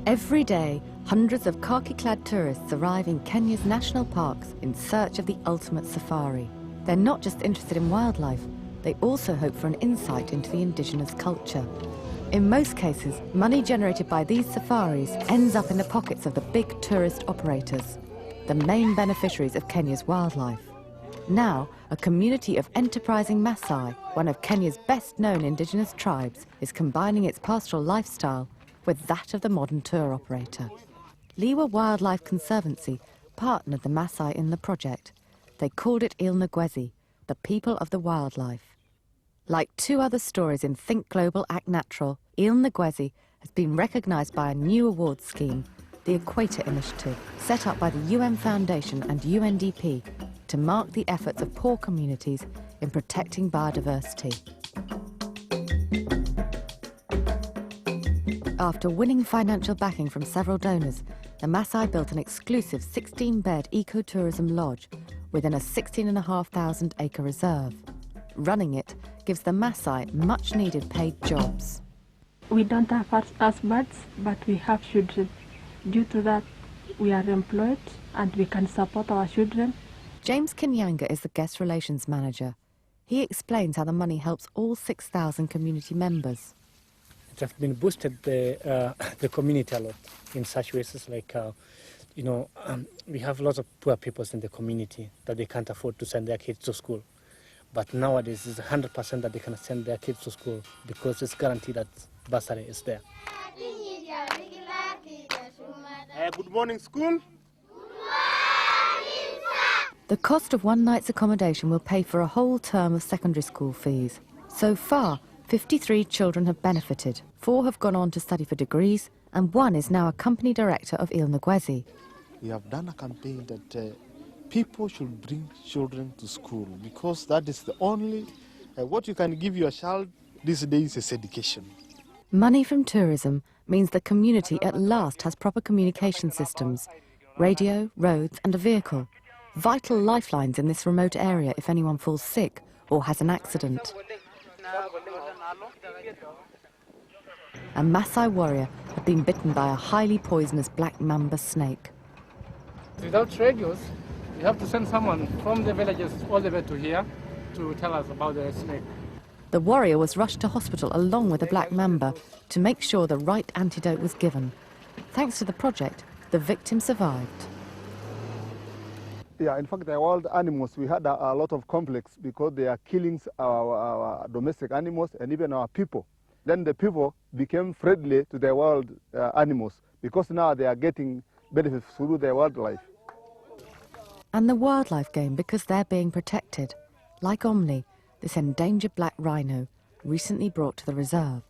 Every day, hundreds of khaki-clad tourists arrive in Kenya's national parks in search of the ultimate safari. They're not just interested in wildlife, they also hope for an insight into the indigenous culture. In most cases, money generated by these safaris ends up in the pockets of the big tourist operators, the main beneficiaries of Kenya's wildlife. Now, a community of enterprising Maasai, one of Kenya's best-known indigenous tribes, is combining its pastoral lifestyle with that of the modern tour operator. Liwa Wildlife Conservancy partnered the Maasai in the project. They called it Il Ngwesi, the people of the wildlife. Like two other stories in Think Global, Act Natural, Il Ngwesi has been recognised by a new awards scheme, the Equator initiative, set up by the UN Foundation and UNDP to mark the efforts of poor communities in protecting biodiversity. After winning financial backing from several donors, the Maasai built an exclusive 16-bed ecotourism lodge within a 16,500 acre reserve. Running it gives the Maasai much-needed paid jobs. We don't have husbands, but we have children. Due to that, we are employed and we can support our children. James Kinyanga is the guest relations manager. He explains how the money helps all 6,000 community members. It has been boosted the community a lot in such ways like, we have lots of poor people in the community that they can't afford to send their kids to school. But nowadays it's 100% that they can send their kids to school because it's guaranteed that bursary is there. Good morning, school. The cost of one night's accommodation will pay for a whole term of secondary school fees. So far, 53 children have benefited. 4 have gone on to study for degrees, and 1 is now a company director of Il Ngwesi. We have done a campaign that people should bring children to school because that is the only, what you can give your child these days is education. Money from tourism means the community at last has proper communication systems, radio, roads and a vehicle. Vital lifelines in this remote area if anyone falls sick or has an accident. A Maasai warrior had been bitten by a highly poisonous black mamba snake. Without radios, we have to send someone from the villages all the way to here to tell us about the snake. The warrior was rushed to hospital along with the black mamba to make sure the right antidote was given. Thanks to the project, the victim survived. Yeah, in fact, the wild animals, we had a lot of conflicts because they are killing our domestic animals and even our people. Then the people became friendly to the wild animals because now they are getting benefits through their wildlife. And the wildlife gain because they're being protected, like Omni, this endangered black rhino, recently brought to the reserve.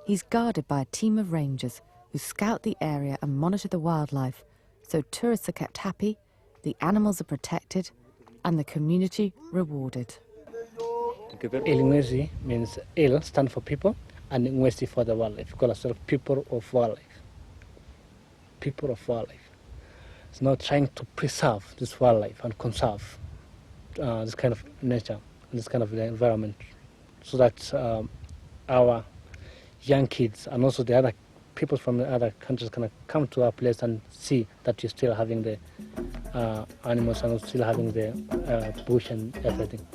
He's guarded by a team of rangers who scout the area and monitor the wildlife, so tourists are kept happy, the animals are protected, and the community rewarded. Il Ngwesi means Il stands for people, and Ngwesi for the wildlife. We call ourselves people of wildlife. People of wildlife. It's now trying to preserve this wildlife and conserve this kind of nature, this kind of environment, so that our young kids and also the other people from the other countries can come to our place and see that you're still having the animals and still having the bush and everything.